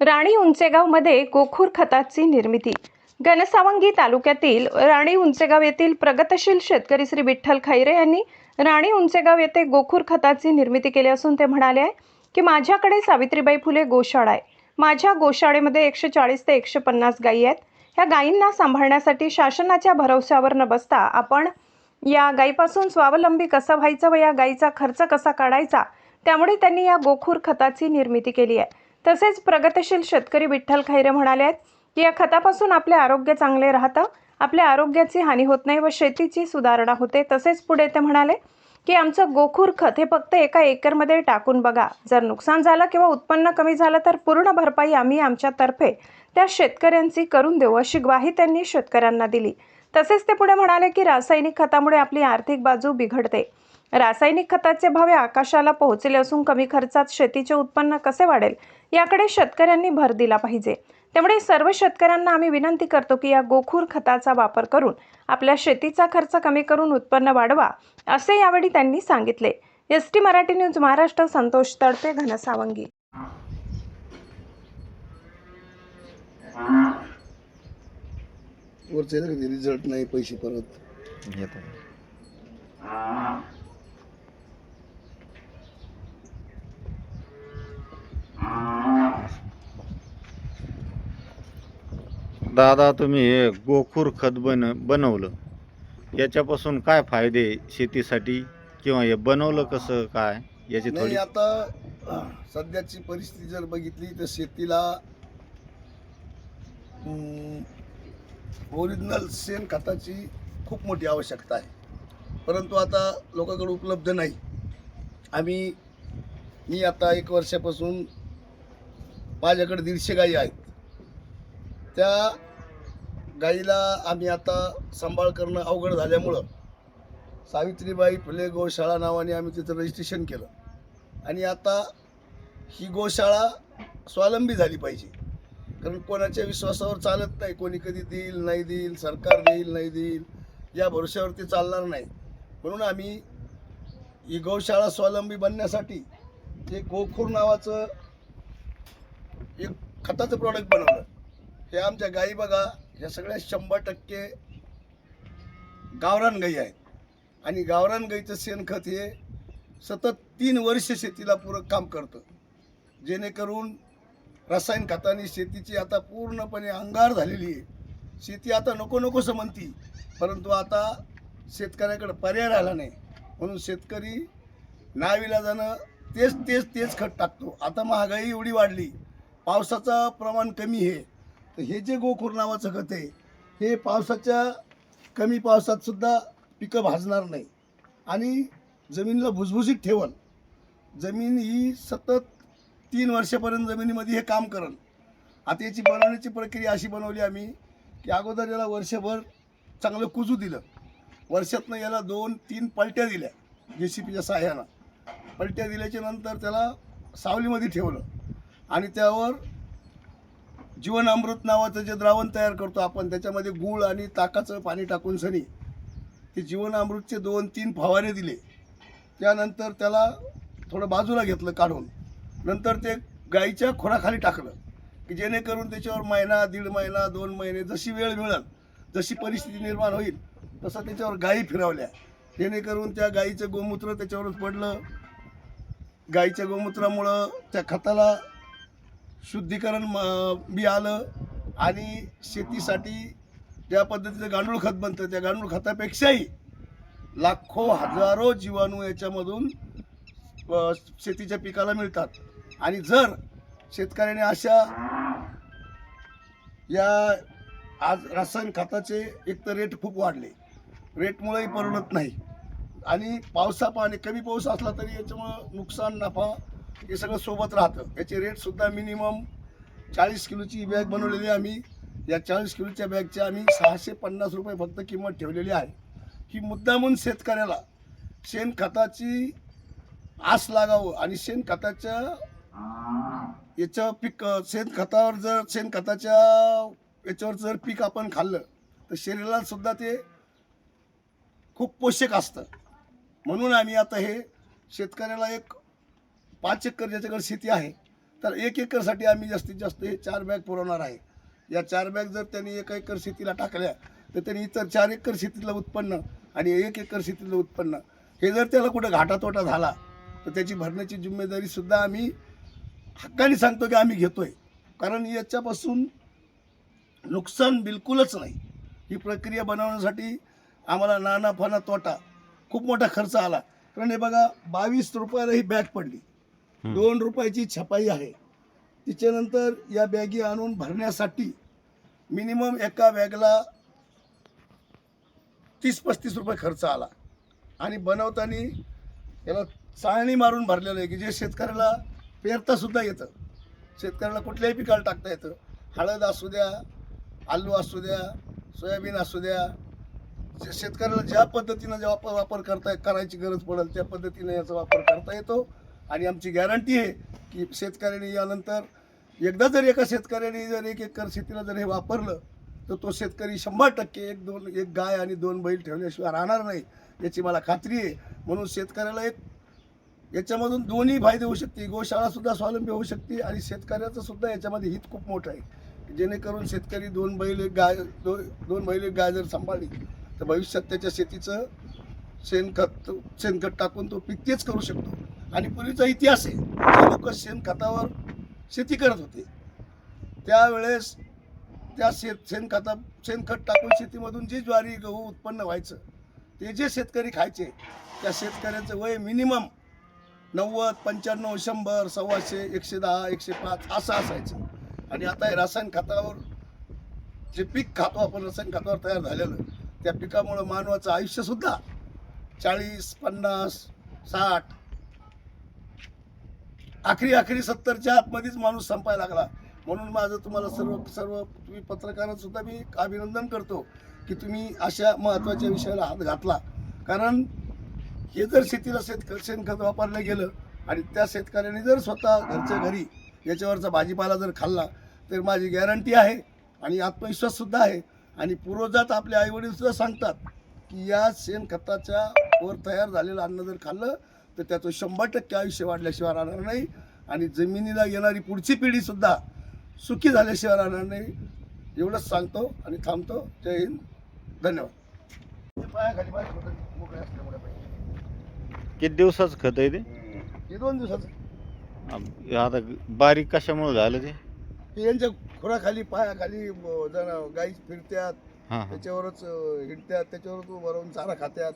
राणी उंचेगावमध्ये गोखूर खताची निर्मिती. घनसावंगी तालुक्यातील राणी उंचेगाव येथील प्रगतशील शेतकरी श्री विठ्ठल खैरे यांनी राणी उंचेगाव येथे गोखूर खताची निर्मिती केली असून ते म्हणाले आहे की माझ्याकडे सावित्रीबाई फुले गोशाळा आहे. माझ्या गोशाळेमध्ये 140 ते 150 गायी आहेत. ह्या गायींना सांभाळण्यासाठी शासनाच्या भरवशावर न बसता आपण या गायीपासून स्वावलंबी कसं व्हायचं व या गायीचा खर्च कसा काढायचा, त्यामुळे त्यांनी या गोखूर खताची निर्मिती केली आहे. तसेच प्रगतशील शेतकरी विठ्ठल खैरे म्हणाले आहेत की या खतापासून आपले आरोग्य चांगले राहतं, आपल्या आरोग्याची हानी होत नाही व शेतीची सुधारणा होते. तसेच पुढे ते म्हणाले की आमचं गोखूर खत हे फक्त एका एकरमध्ये टाकून बघा, जर नुकसान झालं किंवा उत्पन्न कमी झालं तर पूर्ण भरपाई आम्ही आमच्यातर्फे त्या शेतकऱ्यांची करून देऊ, अशी ग्वाही त्यांनी शेतकऱ्यांना दिली. तसेच ते पुढे म्हणाले की रासायनिक खतामुळे आपली आर्थिक बाजू बिघडते. रासायनिक खताचे भाव आकाशाला पोहोचले असून कमी खर्चात शेतीचे उत्पन्न कसे वाढेल याकडे शेतकऱ्यांनी भर दिला पाहिजे. त्यामुळे सर्व शेतकऱ्यांना आम्ही विनंती करतो की या गोखूर खताचा वापर करून आपल्या शेतीचा खर्च कमी करून उत्पन्न वाढवा, असे यावेळी त्यांनी सांगितले. ST Marathi news Maharashtra, Santosh Tadpe, Ghansawangi. वरचे रिझल्ट नाही, पैसे परत घेत आहे. दादा, तुम्ही हे गोखूर खत बनवलं, याच्यापासून काय फायदे शेतीसाठी, किंवा हे बनवलं कसं काय याची नाही. थोडी आता सध्याची परिस्थिती जर बघितली तर शेतीला ओरिजिनल शेण खताची खूप मोठी आवश्यकता आहे, परंतु आता लोकांकडे उपलब्ध नाही. मी आता 1 वर्षापासून माझ्याकडे 150 गायी आहेत. त्या गायीला आम्ही आता सांभाळ करणं अवघड झाल्यामुळं सावित्रीबाई फुले गोशाळा नावाने आम्ही तिथं रजिस्ट्रेशन केलं. आणि आता ही गोशाळा स्वावलंबी झाली पाहिजे, कारण कोणाच्या विश्वासावर चालत नाही. कोणी कधी देईल नाही देईल, सरकार देईल नाही देईल, या भरोश्यावरती चालणार नाही. म्हणून आम्ही ही गोशाळा स्वावलंबी बनण्यासाठी एक गोखूर नावाचं एक खताचं प्रॉडक्ट बनवलं. हे आमच्या गायी बघा, ह्या सगळ्या 100% गावरान गायी आहेत. आणि गावरान गाईचं शेणखत हे सतत 3 वर्ष शेतीला पूरक काम करतं, जेणेकरून रसायन खताने शेतीची आता पूर्णपणे अंगार झालेली आहे. शेती आता नको नकोसं म्हणती, परंतु आता शेतकऱ्याकडे पर्याय राहिला नाही. म्हणून शेतकरी नाईलाजानं तेच खत टाकतो. आता महागाई एवढी वाढली, पावसाचं प्रमाण कमी आहे, तर हे जे गोखूर नावाचं खत आहे हे कमी पावसात सुद्धा पिकं भाजणार नाही आणि जमिनीला भुसभुशीत ठेवल. जमीन ही सतत 3 वर्षापर्यंत जमिनीमध्ये हे काम करेल. आता याची बनवण्याची प्रक्रिया अशी बनवली आम्ही की अगोदर याला वर्षभर चांगलं कुजू दिलं. वर्षातनं याला 2-3 पलट्या दिल्या JCBच्या सहाय्यानं. पलट्या दिल्याच्या नंतर त्याला सावलीमध्ये ठेवलं आणि त्यावर जीवनामृत नावाचं जे द्रावण तयार करतो आपण, त्याच्यामध्ये गूळ आणि ताकाचं पाणी टाकून सनी ते जीवनामृतचे 2-3 फवारे दिले. त्यानंतर त्याला थोडं बाजूला घेतलं काढून. नंतर ते गाईच्या खोराखाली टाकलं की जेणेकरून त्याच्यावर महिना, 1.5 महिना, 2 महिने जशी वेळ मिळेल, जशी परिस्थिती निर्माण होईल तसं त्याच्यावर गायी फिरवल्या, जेणेकरून त्या गाईचं गोमूत्र त्याच्यावरच पडलं. गाईच्या गोमूत्रामुळं त्या खताला शुद्धीकरण बी आलं आणि शेतीसाठी ज्या पद्धतीचं गांडूळ खत बनतं त्या गांडूळ खतापेक्षाही लाखो हजारो जीवाणू याच्यामधून शेतीच्या पिकाला मिळतात. आणि जर शेतकऱ्याने अशा या आज रासायनिक खताचे एक तर रेट खूप वाढले, रेटमुळेही परवडत नाही आणि पावसापाणी कमी पाऊस असला तरी याच्यामुळं नुकसान नफा हे सगळं सोबत राहतं. याचे रेटसुद्धा मिनिमम 40 किलोची बॅग बनवलेली आहे आम्ही. या 40 किलोच्या बॅगच्या आम्ही 650 रुपये फक्त किंमत ठेवलेली आहे. ही मुद्दामून शेतकऱ्याला शेणखताची आस लागावं आणि शेणखताच्या शेणखताच्या याच्यावर जर पीक आपण खाल्लं तर शरीराला सुद्धा ते खूप पोषक असतं. म्हणून आम्ही आता हे शेतकऱ्याला एक 5 एकर ज्याच्याकडे शेती आहे तर 1 एकरसाठी आम्ही जास्तीत जास्त हे 4 बॅग पुरवणार आहे. या 4 बॅग जर त्यांनी 1 एकर शेतीला टाकल्या तर त्यांनी इतर 4 एकर शेतीतलं उत्पन्न आणि 1 एकर शेतीतलं उत्पन्न हे जर त्याला कुठं घाटातोटा झाला तर त्याची भरण्याची जिम्मेदारीसुद्धा आम्ही हक्काने सांगतो की आम्ही घेतोय. कारण याच्यापासून नुकसान बिलकुलच नाही. ही प्रक्रिया बनवण्यासाठी आम्हाला नाना फना तोटा खूप मोठा खर्च आला. कारण हे बघा 22 रुपयाला ही बॅग पडली, 2 रुपयाची छपाई आहे. त्याच्यानंतर या बॅगी आणून भरण्यासाठी मिनिमम एका बॅगला 30-35 रुपये खर्च आला आणि बनवताना याला चाळणी मारून भरलेलं आहे की जे शेतकऱ्याला पेरतासुद्धा येतं. शेतकऱ्याला कुठल्याही पिकाला टाकता येतं. हळद असू द्या, आलू असू द्या, सोयाबीन असू द्या, शेतकऱ्याला ज्या पद्धतीनं वापर करायची गरज पडेल त्या पद्धतीने याचा वापर करता येतो. आणि आमची गॅरंटी आहे की शेतकऱ्याने यानंतर एकदा जर एका शेतकऱ्याने जर 1 एकर शेतीला जर हे वापरलं तर तो शेतकरी 100% एक गाय आणि 2 बैल ठेवल्याशिवाय राहणार नाही याची मला खात्री आहे. म्हणून शेतकऱ्याला याच्यामधून दोन्ही फायदे होऊ शकते. गोशाळासुद्धा स्वावलंबी होऊ शकते आणि शेतकऱ्याचं सुद्धा याच्यामध्ये हित खूप मोठं आहे. जेणेकरून शेतकरी 2 बैल एक गाय जर सांभाळली तर भविष्यात त्याच्या शेतीचं शेणखत टाकून तो पीक तेच करू शकतो. आणि पूर्वीचा इतिहास आहे, जे लोक शेणखतावर शेती करत होते त्यावेळेस त्या शेणखत टाकून शेतीमधून जे ज्वारी गहू उत्पन्न व्हायचं ते जे शेतकरी खायचे त्या शेतकऱ्याचं वय मिनिमम 90, 95, 100, 125, 110, 105 असं असायचं. आणि आता हे रासायनिक खतावर जे पीक खातो आपण, रासायनिक खतावर तयार झालेलं, त्या पिकामुळं मानवाचं आयुष्यसुद्धा 40, 50, 60 आखरी 70च्या आतमध्येच माणूस संपायला लागला. म्हणून माझं तुम्हाला सर्व तुम्ही पत्रकारांचं सुद्धा मी अभिनंदन करतो की तुम्ही अशा महत्त्वाच्या विषयाला हात घातला. कारण हे जर शेतीला शेणखत वापरलं गेलं आणि त्या शेतकऱ्याने जर स्वतः घरच्या घरी याच्यावरचा भाजीपाला जर खाल्ला तर माझी गॅरंटी आहे आणि आत्मविश्वाससुद्धा आहे. आणि पूर्वजात आपले आईवडीलसुद्धा सांगतात की या शेणखताच्या वर तयार झालेलं अन्न जर खाल्लं तर त्याचं 100% आयुष्य वाढल्याशिवाय राहणार नाही आणि जमिनीला येणारी पुढची पिढीसुद्धा सुखी झाल्याशिवाय राहणार नाही. एवढंच सांगतो आणि थांबतो. जय हिंद, धन्यवाद. पायाखाली मोकळे असल्यामुळे किती दिवसाचं खत आहे ते? हे 2 दिवसाचं. आता बारीक कशामुळे झालं ते? हे यांच्या खुराखाली पायाखाली जरा गाई फिरत्यात, हां हां. त्याच्यावरच हिंडत्यात, त्याच्यावरच उभं राहून चारा खात्यात.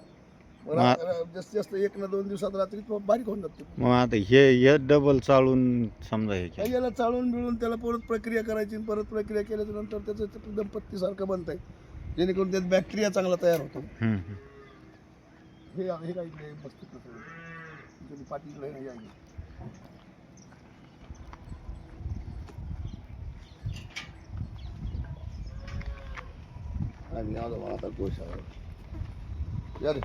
जास्तीत जास्त 1 ना 2 दिवसात रात्री बारीक होऊन जाते. मग आता हे डबल चालून समजा हे याला चाळून बिळून त्याला परत प्रक्रिया करायची. परत प्रक्रिया केल्याच्या नंतर त्याचं एकदम पत्तीसारखं बनतंय जेणेकरून त्यात बॅक्टेरिया चांगला तयार होतो. हे काही बसतो पाठीकडे आणि आता गोशाळा या रे.